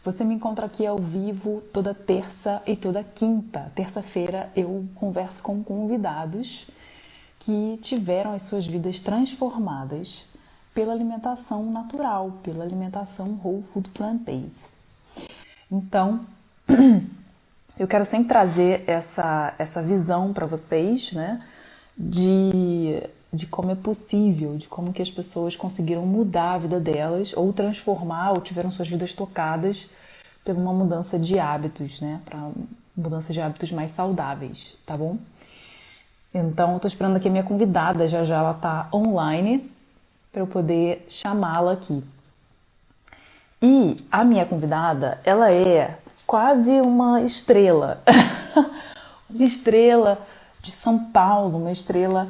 Você me encontra aqui ao vivo toda terça e toda quinta. Terça-feira eu converso com convidados que tiveram as suas vidas transformadas pela alimentação natural, pela alimentação whole food plant-based. Então, eu quero sempre trazer essa visão para vocês, né? De como é possível, de como que as pessoas conseguiram mudar a vida delas, ou transformar, ou tiveram suas vidas tocadas por uma mudança de hábitos, né? Para mudança de hábitos mais saudáveis, tá bom? Então, eu tô esperando aqui a minha convidada, já já ela tá online, para eu poder chamá-la aqui. E a minha convidada, ela é quase uma estrela. Uma estrela de São Paulo, uma estrela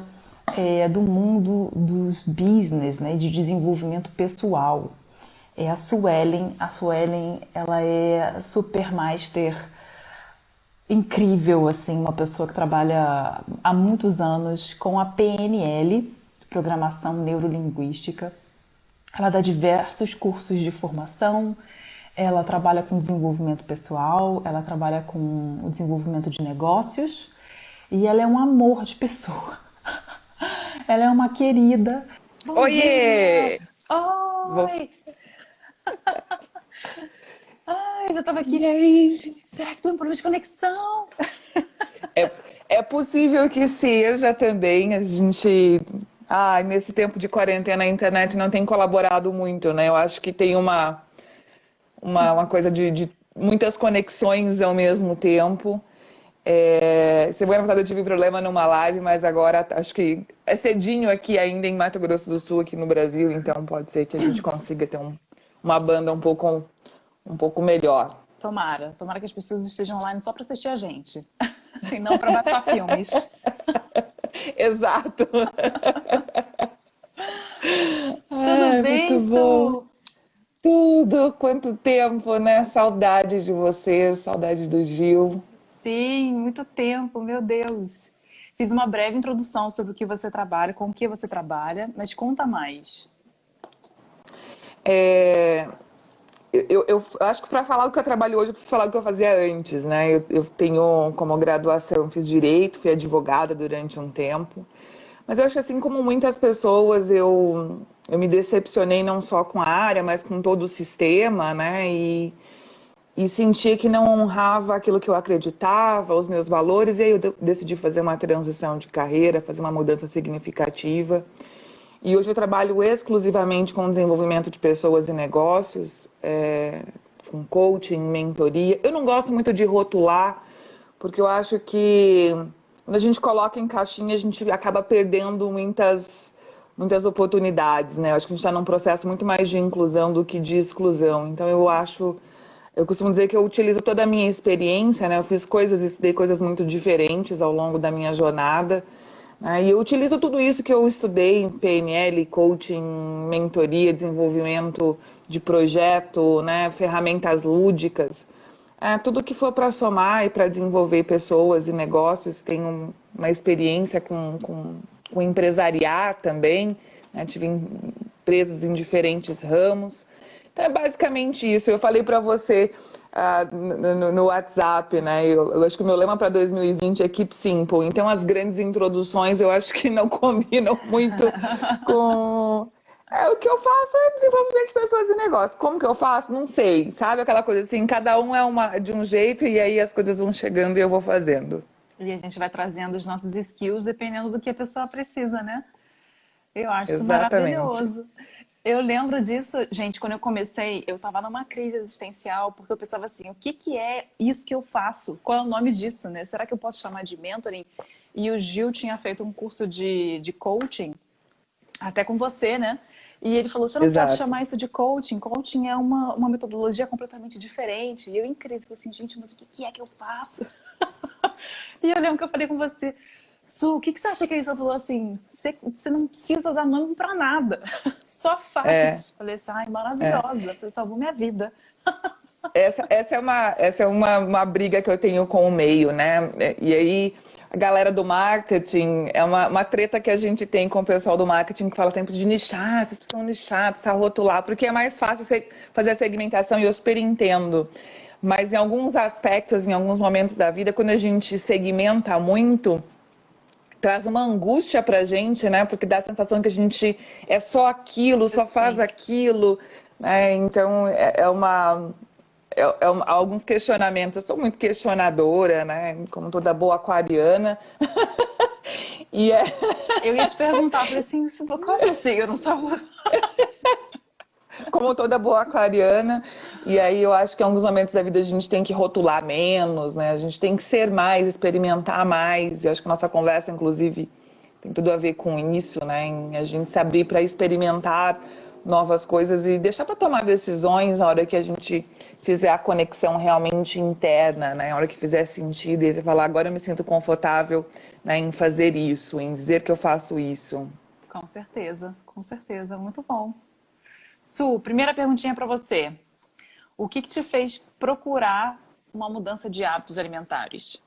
do mundo dos business, né, de desenvolvimento pessoal. É a Suelen. A Suelen, ela é supermaster incrível, assim, uma pessoa que trabalha há muitos anos com a PNL, Programação Neurolinguística. Ela dá diversos cursos de formação, ela trabalha com desenvolvimento pessoal, ela trabalha com o desenvolvimento de negócios e ela é um amor de pessoa. Ela é uma querida. Bom dia! Oiê! Vou- Oi! Ai, já estava E aqui. aí? Será que tem um problema de conexão? É, é possível que seja também. A gente. Ai, nesse tempo de quarentena, a internet não tem colaborado muito, né? Eu acho que tem uma coisa de muitas conexões ao mesmo tempo. Semana passada eu tive problema numa live, mas agora acho que é cedinho aqui ainda em Mato Grosso do Sul, aqui no Brasil, então pode ser que a gente consiga ter uma banda um pouco melhor. Tomara que as pessoas estejam online só para assistir a gente e não para baixar filmes. Exato. Tudo Ai, bem, muito bom. Su? Tudo, quanto tempo, né? Saudade de você, saudade do Gil. Sim, muito tempo, meu Deus. Fiz uma breve introdução sobre o que você trabalha, com o que você trabalha, mas conta mais. É, eu acho que para falar o que eu trabalho hoje, eu preciso falar o que eu fazia antes, né? Eu tenho como graduação, fiz direito, fui advogada durante um tempo. Mas eu acho que assim como muitas pessoas, eu me decepcionei não só com a área, mas com todo o sistema, né? E sentia que não honrava aquilo que eu acreditava, os meus valores, e aí eu decidi fazer uma transição de carreira, fazer uma mudança significativa. E hoje eu trabalho exclusivamente com desenvolvimento de pessoas e negócios, com coaching, mentoria. Eu não gosto muito de rotular, porque eu acho que quando a gente coloca em caixinha, a gente acaba perdendo muitas oportunidades, né? Eu acho que a gente está num processo muito mais de inclusão do que de exclusão. Então eu costumo dizer que eu utilizo toda a minha experiência, né? Eu fiz coisas, estudei coisas muito diferentes ao longo da minha jornada, né? E eu utilizo tudo isso que eu estudei em PNL, coaching, mentoria, desenvolvimento de projeto, né? Ferramentas lúdicas. Tudo que for para somar e para desenvolver pessoas e negócios. Tenho uma experiência com empresariar também, né? Tive empresas em diferentes ramos. Então é basicamente isso. Eu falei para você no WhatsApp, né? Eu acho que o meu lema para 2020 é Keep Simple. Então as grandes introduções eu acho que não combinam muito com. O que eu faço é desenvolvimento de pessoas e negócios. Como que eu faço? Não sei. Sabe aquela coisa assim, cada um de um jeito e aí as coisas vão chegando e eu vou fazendo. E a gente vai trazendo os nossos skills dependendo do que a pessoa precisa, né? Eu acho isso Exatamente. maravilhoso. Eu lembro disso, gente, quando eu comecei, eu tava numa crise existencial, porque eu pensava assim, o que que é isso que eu faço? Qual é o nome disso, né? Será que eu posso chamar de mentoring? E o Gil tinha feito um curso de coaching, até com você, né? E ele falou, você não pode Exato. chamar isso de coaching. Coaching é uma metodologia completamente diferente. E eu em crise, falei assim, gente, mas o que que é que eu faço? E eu lembro que eu falei com você, Su, o que que você acha que é isso? Ela falou assim, você não precisa dar nome pra nada, só É, faz. Falei assim, ai, é. maravilhosa, você salvou minha vida. Essa é uma briga que eu tenho com o meio, né? E aí a galera do marketing, é uma treta que a gente tem com o pessoal do marketing que fala sempre de nichar, vocês precisam nichar, precisam rotular, porque é mais fácil você fazer a segmentação e eu super entendo. Mas em alguns aspectos, em alguns momentos da vida, quando a gente segmenta muito, traz uma angústia pra gente, né? Porque dá a sensação que a gente é só aquilo, só faz Sim. aquilo, né? Então alguns questionamentos. Eu sou muito questionadora, né? Como toda boa aquariana. E é, Eu ia te perguntar, falei assim, qual é o seu signo? Só... como toda boa aquariana. E aí eu acho que em alguns momentos da vida a gente tem que rotular menos, né? A gente tem que ser mais, experimentar mais. E eu acho que a nossa conversa, inclusive, tem tudo a ver com isso, né? Em a gente se abrir para experimentar novas coisas e deixar para tomar decisões na hora que a gente fizer a conexão realmente interna, né? Na hora que fizer sentido, e aí você falar, agora eu me sinto confortável, né, em fazer isso, em dizer que eu faço isso. Com certeza, muito bom. Su, primeira perguntinha para você. O que te fez procurar uma mudança de hábitos alimentares?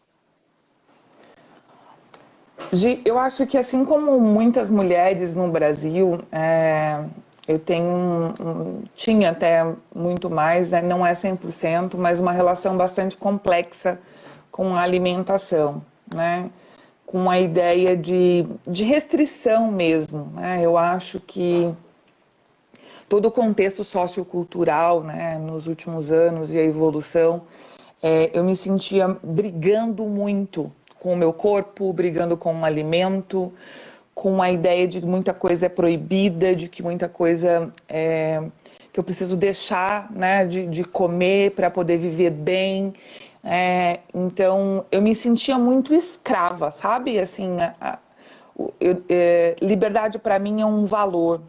Eu acho que assim como muitas mulheres no Brasil, eu tinha até muito mais, né? Não é 100%, mas uma relação bastante complexa com a alimentação, né? Com a ideia de restrição mesmo, né? Eu acho que todo o contexto sociocultural, né, nos últimos anos e a evolução, eu me sentia brigando muito com o meu corpo, brigando com o alimento, com a ideia de que muita coisa é proibida, de que muita coisa que eu preciso deixar, né, de comer para poder viver bem. Então, eu me sentia muito escrava, sabe? Assim, liberdade para mim é um valor.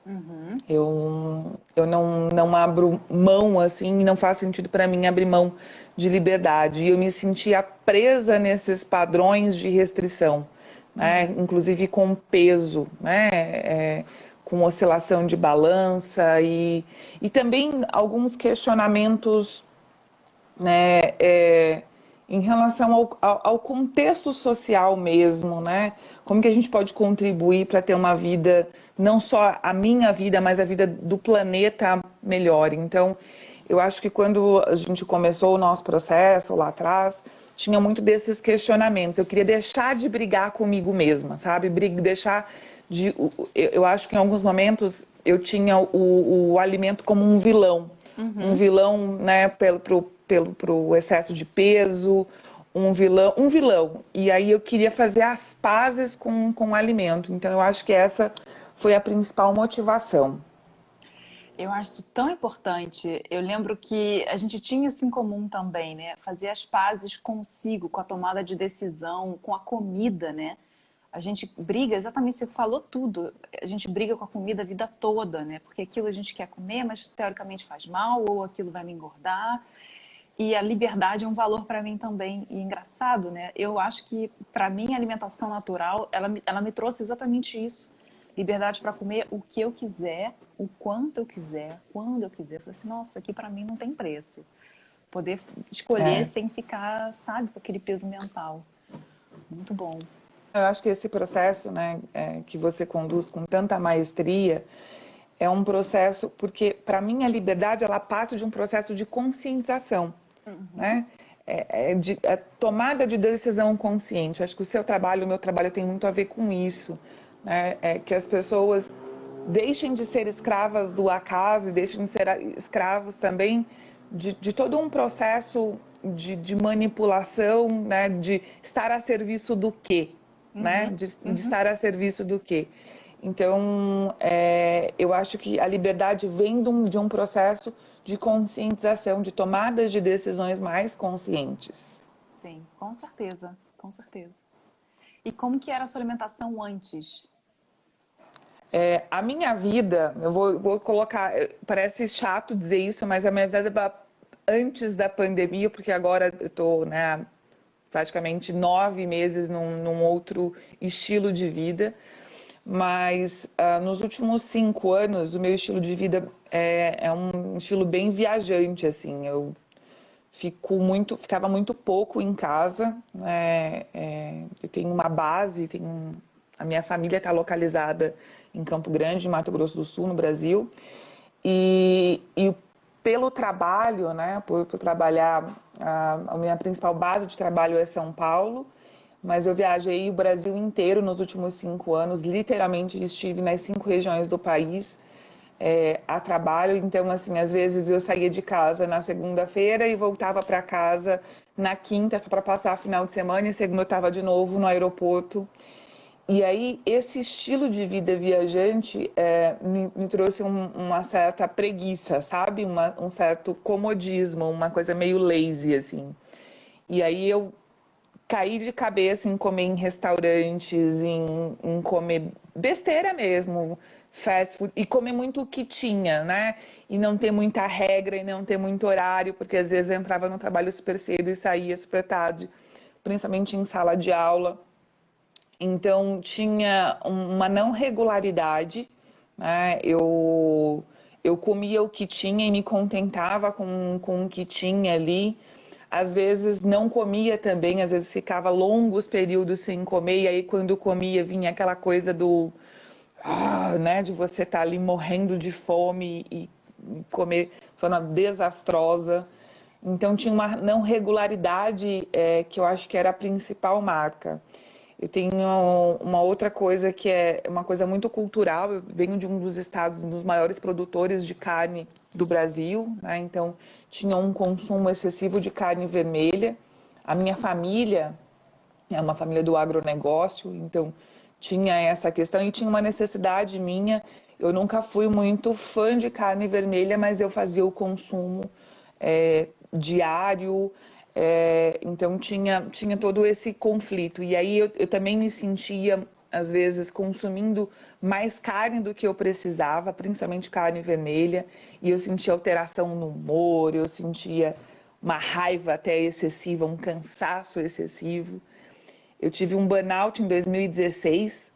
Uhum. Eu não abro mão, assim, não faz sentido para mim abrir mão de liberdade. E eu me sentia presa nesses padrões de restrição, né? Inclusive com peso, né? Com oscilação de balança e também alguns questionamentos, né? Em relação ao contexto social mesmo, né? Como que a gente pode contribuir para ter uma vida, não só a minha vida, mas a vida do planeta melhor. Então, eu acho que quando a gente começou o nosso processo lá atrás, tinha muito desses questionamentos. Eu queria deixar de brigar comigo mesma, sabe? Deixar de. Eu acho que em alguns momentos eu tinha o alimento como um Uhum. vilão, né, pro excesso de peso, um vilão. E aí eu queria fazer as pazes com o alimento. Então eu acho que essa foi a principal motivação. Eu acho isso tão importante. Eu lembro que a gente tinha isso em comum também, né? Fazer as pazes consigo, com a tomada de decisão, com a comida, né? A gente briga, exatamente, você falou tudo. A gente briga com a comida a vida toda, né? Porque aquilo a gente quer comer, mas teoricamente faz mal, ou aquilo vai me engordar. E a liberdade é um valor para mim também. E engraçado, né? Eu acho que, para mim, a alimentação natural, ela me trouxe exatamente isso. Liberdade para comer o que eu quiser, o quanto eu quiser, quando eu quiser. Eu falei assim, nossa, isso aqui para mim não tem preço. Poder escolher É. sem ficar, sabe, com aquele peso mental. Muito bom. Eu acho que esse processo, né, que você conduz com tanta maestria, é um processo, porque para mim a liberdade ela parte de um processo de conscientização, Uhum. né? É tomada de decisão consciente. Acho que o seu trabalho, o meu trabalho tem muito a ver com isso, né? É que as pessoas deixem de ser escravas do acaso e deixem de ser escravos também de todo um processo de manipulação, né? De estar a serviço do quê, né? Uhum. De Uhum. estar a serviço do quê. Então, eu acho que a liberdade vem de um processo de conscientização, de tomadas de decisões mais conscientes. Sim, com certeza, com certeza. E como que era a sua alimentação antes? A minha vida, vou colocar, parece chato dizer isso, mas a minha vida antes da pandemia, porque agora eu estou, né, praticamente 9 meses num outro estilo de vida, mas nos últimos 5 anos o meu estilo de vida é um estilo bem viajante, assim. Eu ficava muito pouco em casa, né? Eu tenho uma base, a minha família está localizada em Campo Grande, em Mato Grosso do Sul, no Brasil, e pelo trabalho, né? Por trabalhar, a minha principal base de trabalho é São Paulo, mas eu viajei o Brasil inteiro nos últimos 5 anos, literalmente estive nas 5 regiões do país, a trabalho. Então, assim, às vezes eu saía de casa na segunda-feira e voltava para casa na quinta só para passar final de semana, e segunda eu estava de novo no aeroporto. E aí, esse estilo de vida viajante me trouxe uma certa preguiça, sabe? Um certo comodismo, uma coisa meio lazy, assim. E aí eu caí de cabeça em comer em restaurantes, em comer besteira mesmo, fast food, e comer muito o que tinha, né? E não ter muita regra e não ter muito horário, porque às vezes eu entrava no trabalho super cedo e saía super tarde, principalmente em sala de aula. Então tinha uma não regularidade, né? Eu comia o que tinha e me contentava com o que tinha ali. Às vezes não comia também, às vezes ficava longos períodos sem comer, e aí quando comia vinha aquela coisa né, de você estar ali morrendo de fome e comer de forma desastrosa. Então tinha uma não regularidade, que eu acho que era a principal marca. Eu tenho uma outra coisa que é uma coisa muito cultural. Eu venho de um dos estados, um dos maiores produtores de carne do Brasil, né? Então tinha um consumo excessivo de carne vermelha. A minha família é uma família do agronegócio, então tinha essa questão e tinha uma necessidade minha. Eu nunca fui muito fã de carne vermelha, mas eu fazia o consumo diário, então tinha todo esse conflito. E aí eu também me sentia, às vezes, consumindo mais carne do que eu precisava, principalmente carne vermelha, e eu sentia alteração no humor, eu sentia uma raiva até excessiva, um cansaço excessivo. Eu tive um burnout em 2016,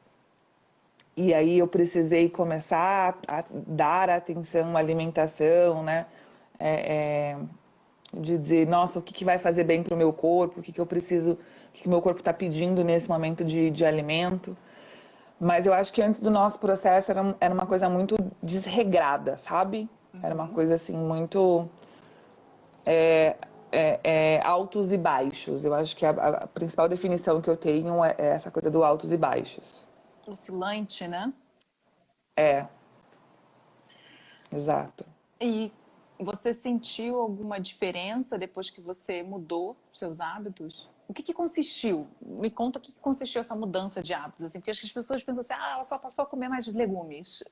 e aí eu precisei começar a dar atenção à alimentação, né? De dizer, nossa, o que vai fazer bem para o meu corpo, o que eu preciso, o que o meu corpo está pedindo nesse momento de alimento. Mas eu acho que antes do nosso processo era uma coisa muito desregrada, sabe? Era uma coisa assim muito altos e baixos. Eu acho que a principal definição que eu tenho é essa coisa do altos e baixos. Oscilante, né? É, exato. E você sentiu alguma diferença depois que você mudou seus hábitos? O que consistiu? Me conta o que consistiu essa mudança de hábitos, assim, porque acho que as pessoas pensam assim, ela só passou a comer mais legumes.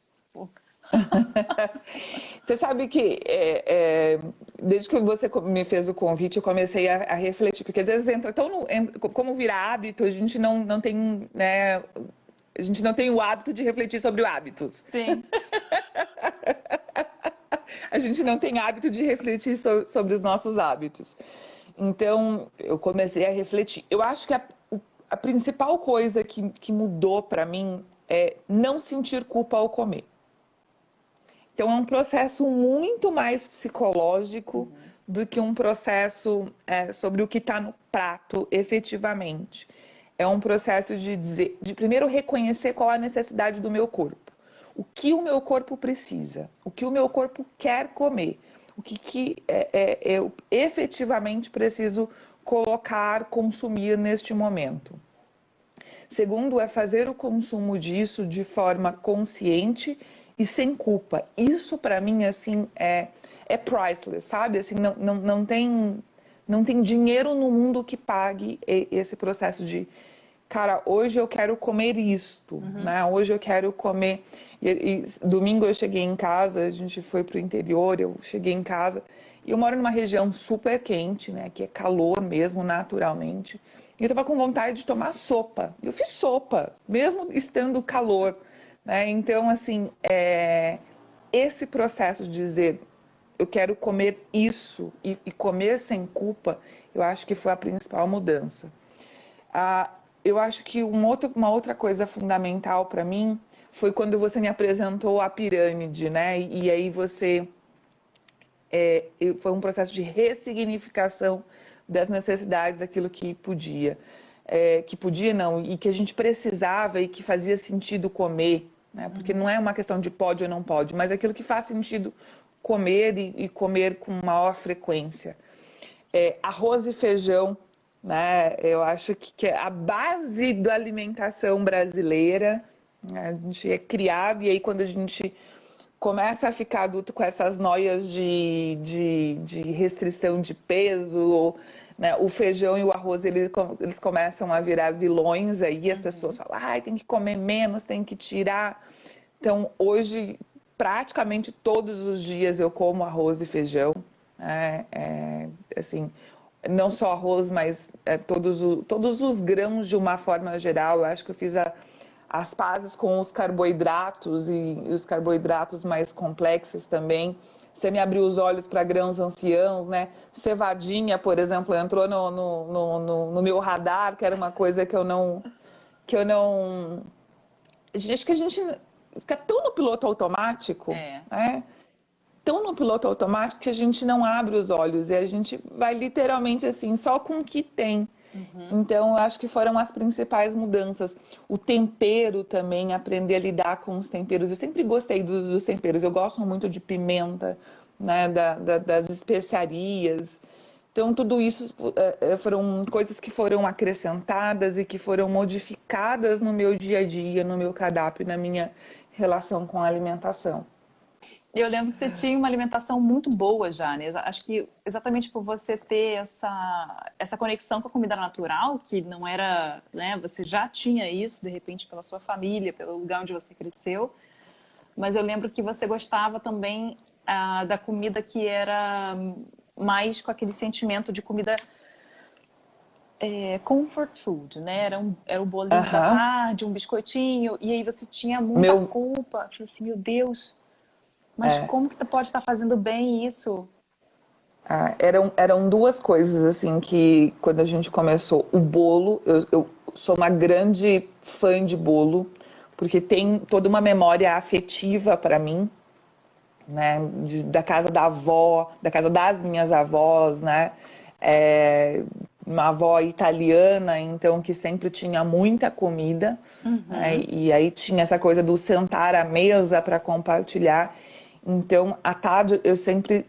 Você sabe que desde que você me fez o convite, eu comecei a refletir, porque às vezes entra como virar hábito, a gente não tem, né, a gente não tem o hábito de refletir sobre hábitos. Sim. A gente não tem hábito de refletir sobre os nossos hábitos. Então, eu comecei a refletir. Eu acho que a principal coisa que mudou para mim é não sentir culpa ao comer. Então, é um processo muito mais psicológico do que um processo sobre o que está no prato, efetivamente. É um processo de primeiro reconhecer qual a necessidade do meu corpo. O que o meu corpo precisa, o que o meu corpo quer comer, o que eu efetivamente preciso colocar, consumir neste momento. Segundo, é fazer o consumo disso de forma consciente e sem culpa. Isso para mim assim é priceless, sabe? Assim, não tem dinheiro no mundo que pague esse processo de, cara, hoje eu quero comer isto, né? Hoje eu quero comer. E domingo eu cheguei em casa, a gente foi pro interior, eu cheguei em casa e eu moro numa região super quente, né? Que é calor mesmo, naturalmente. E eu tava com vontade de tomar sopa. Eu fiz sopa, mesmo estando calor, né? Então, assim, esse processo de dizer eu quero comer isso e comer sem culpa, eu acho que foi a principal mudança. Eu acho que uma outra coisa fundamental para mim foi quando você me apresentou a pirâmide, né? E aí você foi um processo de ressignificação das necessidades daquilo que podia não, e que a gente precisava e que fazia sentido comer, né? Porque não é uma questão de pode ou não pode, mas aquilo que faz sentido comer e comer com maior frequência. Arroz e feijão, né? Eu acho que é a base da alimentação brasileira, né? A gente é criado e aí quando a gente começa a ficar adulto com essas noias de restrição de peso, né? O feijão e o arroz, eles começam a virar vilões aí, as pessoas falam, ai, tem que comer menos, tem que tirar. Então, hoje, praticamente todos os dias eu como arroz e feijão, né? Assim, não só arroz, mas todos os grãos de uma forma geral. Eu acho que eu fiz as pazes com os carboidratos e os carboidratos mais complexos também. Você me abriu os olhos para grãos anciãos, né? Cevadinha, por exemplo, entrou no meu radar, que era uma coisa que eu não. Acho que a gente fica tão no piloto automático, né? Tão no piloto automático que a gente não abre os olhos e a gente vai literalmente assim, só com o que tem. Então, eu acho que foram as principais mudanças. O tempero também, aprender a lidar com os temperos. Eu sempre gostei dos temperos. Eu gosto muito de pimenta, né, das especiarias. Então, tudo isso foram coisas que foram acrescentadas e que foram modificadas no meu dia a dia, no meu cardápio, na minha relação com a alimentação. Eu lembro que você tinha uma alimentação muito boa já, né? Acho que exatamente por você ter essa conexão com a comida natural, que não era, né? Você já tinha isso, de repente, pela sua família, pelo lugar onde você cresceu. Mas eu lembro que você gostava também da comida que era mais com aquele sentimento de comida comfort food, né? Era o bolinho da Aham. tarde, um biscoitinho, e aí você tinha muita Meu, culpa. Eu falei assim, meu Deus, mas é, como que tu pode estar fazendo bem isso? eram duas coisas assim que quando a gente começou o bolo, eu sou uma grande fã de bolo, porque tem toda uma memória afetiva para mim, né, da casa da avó, da casa das minhas avós, né, uma avó italiana, então que sempre tinha muita comida, né, e aí tinha essa coisa do sentar à mesa para compartilhar. Então, à tarde eu sempre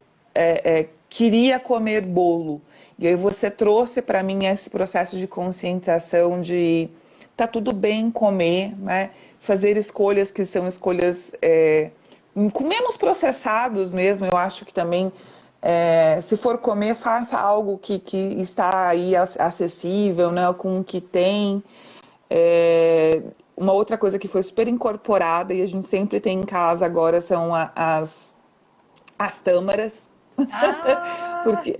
queria comer bolo. E aí você trouxe para mim esse processo de conscientização de tá tudo bem comer, né? Fazer escolhas que são escolhas com menos processados mesmo. Eu acho que também, se for comer, faça algo que está aí acessível, né? Com o que tem. Uma outra coisa que foi super incorporada e a gente sempre tem em casa agora são as tâmaras, Ah, porque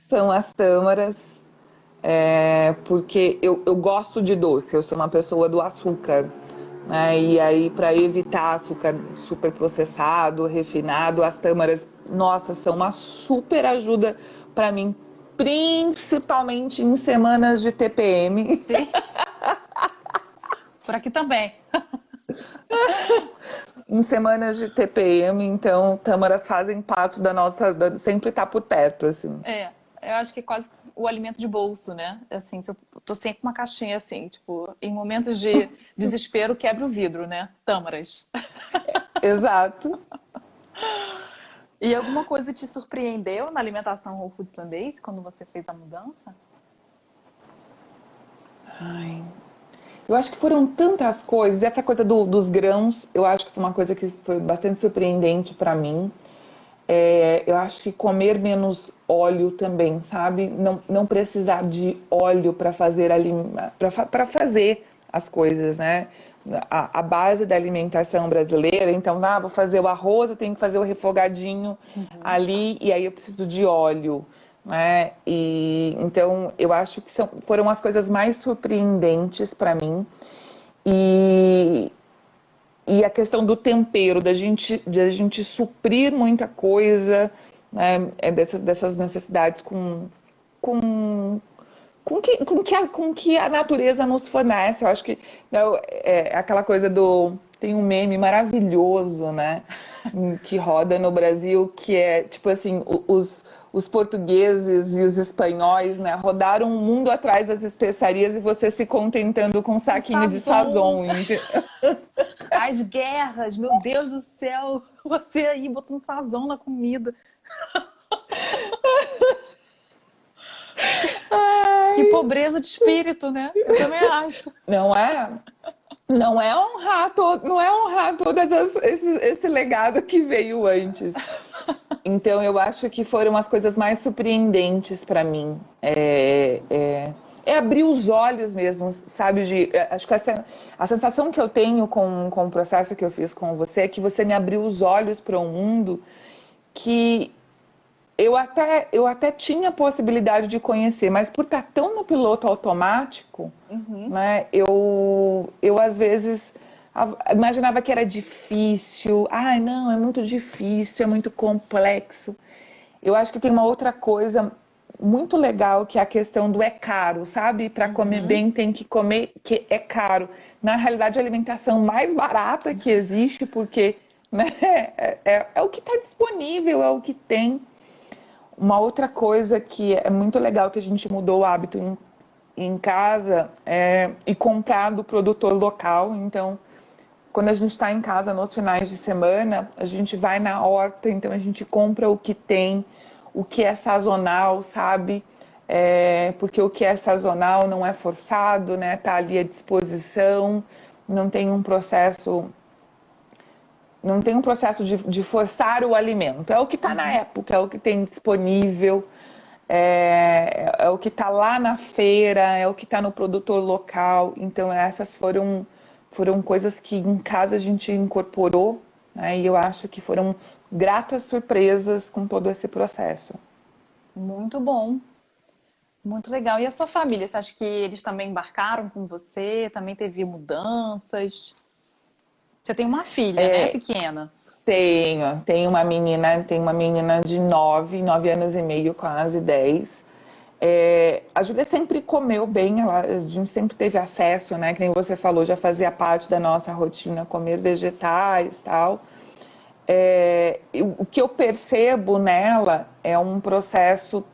são as tâmaras, porque eu gosto de doce, eu sou uma pessoa do açúcar, né? E aí, para evitar açúcar super processado, refinado, as tâmaras, nossa, são uma super ajuda para mim, principalmente em semanas de TPM. sim. Por aqui também. Em semanas de TPM, então, tâmaras fazem parte da nossa, sempre tá por perto, assim. Eu acho que é quase o alimento de bolso, né? Assim, se eu tô sempre com uma caixinha assim, tipo, em momentos de desespero, quebra o vidro, né? Tâmaras. Exato. E alguma coisa te surpreendeu na alimentação Whole Food Plant-Based quando você fez a mudança? Ai, eu acho que foram tantas coisas. Essa coisa dos grãos, eu acho que foi uma coisa que foi bastante surpreendente para mim. Eu acho que comer menos óleo também, sabe? Não precisar de óleo para fazer para fazer as coisas, né? A base da alimentação brasileira, então, vou fazer o arroz, eu tenho que fazer o refogadinho ali, e aí eu preciso de óleo, né? E então eu acho que foram as coisas mais surpreendentes para mim. E, e a questão do tempero, de a gente suprir muita coisa, né, dessas necessidades com, com que a natureza nos fornece. Eu acho que, né, é aquela coisa tem um meme maravilhoso, né? Que roda no Brasil, que é tipo assim, os portugueses e os espanhóis, né, rodaram o mundo atrás das especiarias e você se contentando com um Um saquinho de sazon. sazon. As guerras, meu Deus do céu. Você aí botando sazão na comida. Que pobreza de espírito, né? Eu também acho. Não é? Não é honrar esse legado que veio antes. Então eu acho que foram as coisas mais surpreendentes para mim. É abrir os olhos mesmo, sabe? Acho que a sensação que eu tenho com o processo que eu fiz com você é que você me abriu os olhos para um mundo que eu até tinha possibilidade de conhecer, mas por estar tão no piloto automático, né, eu às vezes imaginava que era difícil. Ai, não, é muito difícil, é muito complexo. Eu acho que tem uma outra coisa muito legal que é a questão do é caro, sabe? Para comer bem tem que comer que é caro. Na realidade, a alimentação mais barata que existe, porque né, é o que está disponível, é o que tem. Uma outra coisa que é muito legal que a gente mudou o hábito em casa é ir comprar do produtor local. Então, quando a gente está em casa nos finais de semana, a gente vai na horta, então a gente compra o que tem, o que é sazonal, sabe? Porque o que é sazonal não é forçado, né? Tá ali à disposição, não tem um processo de forçar o alimento. É o que está na época, é o que tem disponível, é o que está lá na feira, é o que está no produtor local. Então essas foram coisas que em casa a gente incorporou, né? E eu acho que foram gratas surpresas com todo esse processo. Muito bom. Muito legal. E a sua família? Você acha que eles também embarcaram com você? Também teve mudanças? Você tem uma filha, né? Pequena. Tenho uma menina de 9 anos e meio, quase 10. A Júlia sempre comeu bem, a gente sempre teve acesso, né? Que nem você falou, já fazia parte da nossa rotina comer vegetais e tal. O que eu percebo nela é um processo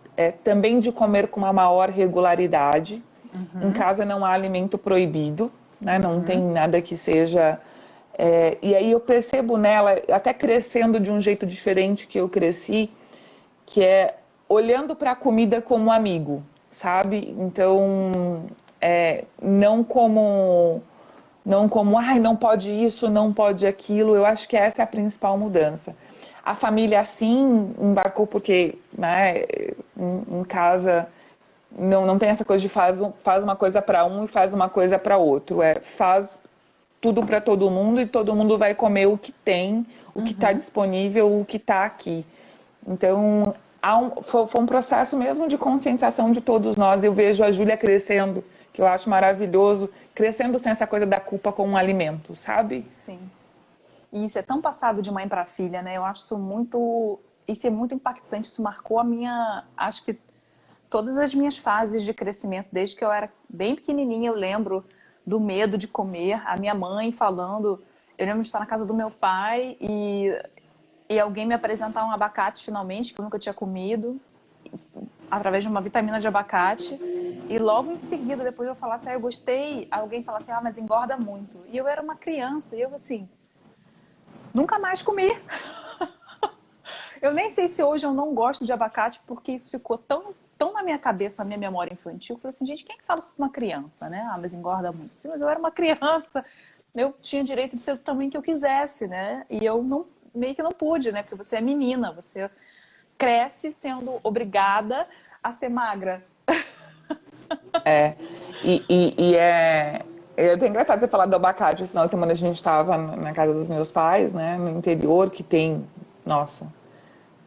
também de comer com uma maior regularidade. Em casa não há alimento proibido, né? Não tem nada que seja. E aí eu percebo nela, até crescendo de um jeito diferente que eu cresci, que é olhando para a comida como amigo, sabe? Então, não como ai, não pode isso, não pode aquilo. Eu acho que essa é a principal mudança. A família, assim, embarcou porque, né, em casa não tem essa coisa de faz uma coisa para um e faz uma coisa para outro. Faz tudo para todo mundo e todo mundo vai comer o que tem, o que está disponível, o que está aqui. Então, foi um processo mesmo de conscientização de todos nós. Eu vejo a Júlia crescendo, que eu acho maravilhoso, crescendo sem essa coisa da culpa com um alimento, sabe? Sim. E isso é tão passado de mãe para filha, né? Eu acho isso muito. Isso é muito impactante. Isso marcou a minha. Acho que todas as minhas fases de crescimento, desde que eu era bem pequenininha, eu lembro do medo de comer. A minha mãe falando. Eu lembro de estar na casa do meu pai e alguém me apresentar um abacate finalmente, que eu nunca tinha comido, através de uma vitamina de abacate. E logo em seguida, depois eu falasse, eu gostei, alguém falasse, mas engorda muito. E eu era uma criança, e eu assim, nunca mais comi. Eu nem sei se hoje eu não gosto de abacate, porque isso ficou tão na minha cabeça, na minha memória infantil. Eu falei assim, gente, quem é que fala isso pra uma criança, né? Mas engorda muito. Sim, mas eu era uma criança, eu tinha direito de ser do tamanho que eu quisesse, né? E eu não, meio que não pude, né? Porque você é menina, você cresce sendo obrigada a ser magra. É, é até engraçado você falar do abacate. Esse final de semana a gente estava na casa dos meus pais, né, no interior, que tem, nossa,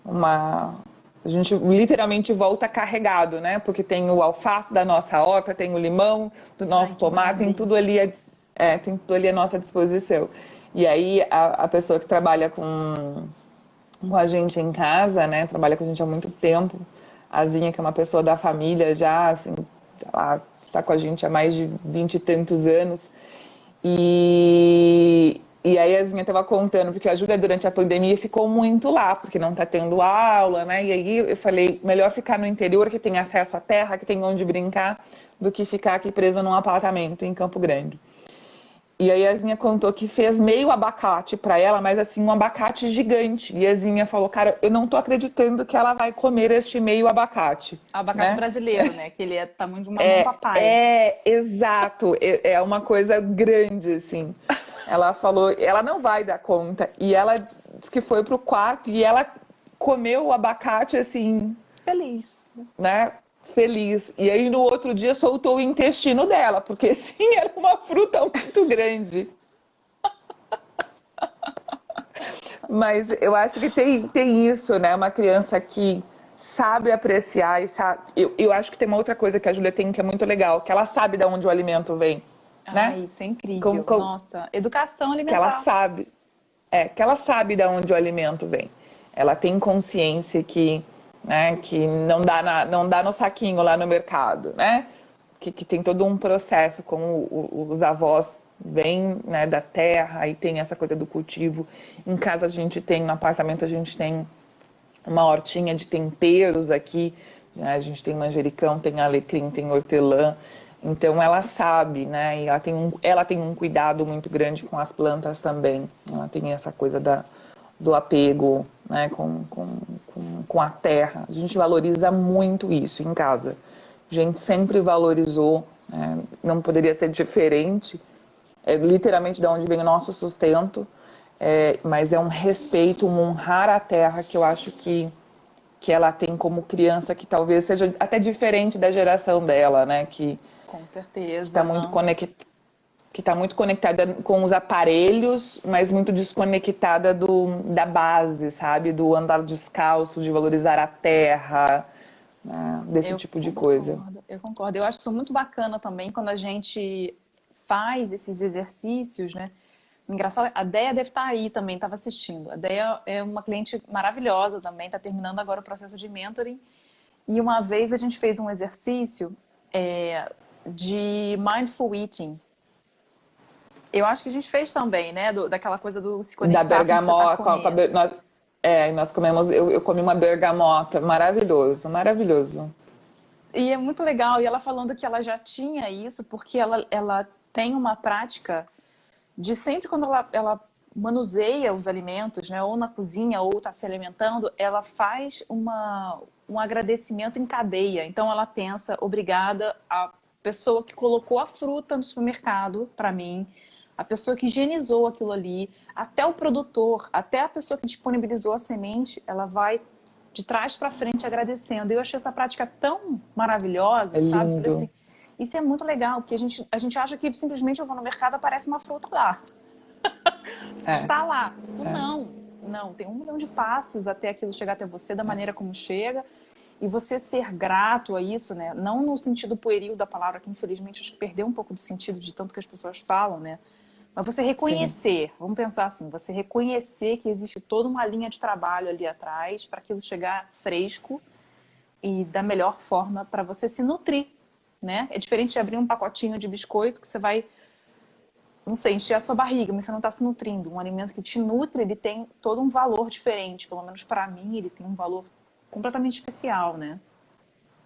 a gente literalmente volta carregado, né, porque tem o alface da nossa horta, tem o limão do Ai, nosso que tomate, tem maravilha. tudo ali, tem tudo ali à nossa disposição. E aí a pessoa que trabalha com a gente em casa, né, trabalha com a gente há muito tempo, a Zinha, que é uma pessoa da família já, assim, ela tá com a gente há mais de 20 e tantos anos. E E aí a Zinha estava contando, porque a Júlia durante a pandemia ficou muito lá, porque não está tendo aula, né? E aí eu falei, melhor ficar no interior, que tem acesso à terra, que tem onde brincar, do que ficar aqui presa num apartamento em Campo Grande. E aí a Zinha contou que fez meio abacate para ela, mas assim, um abacate gigante. E a Zinha falou, cara, eu não tô acreditando que ela vai comer este meio abacate, Abacate né? brasileiro, né? Que ele é do tamanho de uma mão papai. Exato, é uma coisa grande, assim. Ela falou, ela não vai dar conta. E ela disse que foi pro quarto e ela comeu o abacate, assim, Feliz. né? Feliz. E aí no outro dia soltou o intestino dela, porque sim, era uma fruta muito grande. Mas eu acho que tem isso, né? Uma criança que sabe apreciar e sabe. Eu acho que tem uma outra coisa que a Júlia tem que é muito legal, que ela sabe de onde o alimento vem, Ah, né? isso é Como, incrível. como- Nossa, educação que ela alimentar. sabe, que ela sabe de onde o alimento vem. Ela tem consciência que, né, que não dá no saquinho lá no mercado, né? Que tem todo um processo, como os avós vêm, né, da terra e tem essa coisa do cultivo. Em casa a gente tem, no apartamento a gente tem uma hortinha de temperos aqui, né? A gente tem manjericão, tem alecrim, tem hortelã. Então ela sabe, né? E ela tem um cuidado muito grande com as plantas também. Ela tem essa coisa do apego, né? Com a terra. A gente valoriza muito isso em casa. A gente sempre valorizou, né? Não poderia ser diferente. É literalmente de onde vem o nosso sustento. Mas é um respeito, um honrar a terra que eu acho que ela tem como criança, que talvez seja até diferente da geração dela, né? Com Que está certeza, muito não. que tá muito conectada com os aparelhos, mas muito desconectada da base, sabe? Do andar descalço, de valorizar a terra, né? Desse Eu tipo de coisa. concordo, eu concordo. Eu acho isso muito bacana também quando a gente faz esses exercícios, né? Engraçado, a Deia deve estar aí também, estava assistindo. A Deia é uma cliente maravilhosa também, está terminando agora o processo de mentoring. E uma vez a gente fez um exercício de mindful eating. Eu acho que a gente fez também, né? Daquela coisa do se Da conectar com o que você está bergamota, comendo. nós comemos, eu comi uma bergamota, maravilhoso, maravilhoso. E é muito legal. E ela falando que ela já tinha isso, porque ela tem uma prática de sempre quando ela manuseia os alimentos, né? Ou na cozinha, ou está se alimentando, ela faz um agradecimento em cadeia. Então ela pensa, obrigada à pessoa que colocou a fruta no supermercado para mim, a pessoa que higienizou aquilo ali, até o produtor, até a pessoa que disponibilizou a semente, ela vai de trás para frente agradecendo. Eu achei essa prática tão É maravilhosa, sabe? Falei lindo. assim, isso é muito legal, porque a gente acha que simplesmente eu vou no mercado e aparece uma fruta lá. É, Está lá. é. Não, não, tem 1 milhão de passos até aquilo chegar até você, da maneira como chega. E você ser grato a isso, né? Não no sentido pueril da palavra, que infelizmente acho que perdeu um pouco do sentido de tanto que as pessoas falam, né? Mas você Sim, reconhecer, vamos pensar assim, você reconhecer que existe toda uma linha de trabalho ali atrás para aquilo chegar fresco e da melhor forma para você se nutrir, né? É diferente de abrir um pacotinho de biscoito que você vai, não sei, encher a sua barriga, mas você não está se nutrindo. Um alimento que te nutre, ele tem todo um valor diferente. Pelo menos para mim, ele tem um valor completamente especial, né?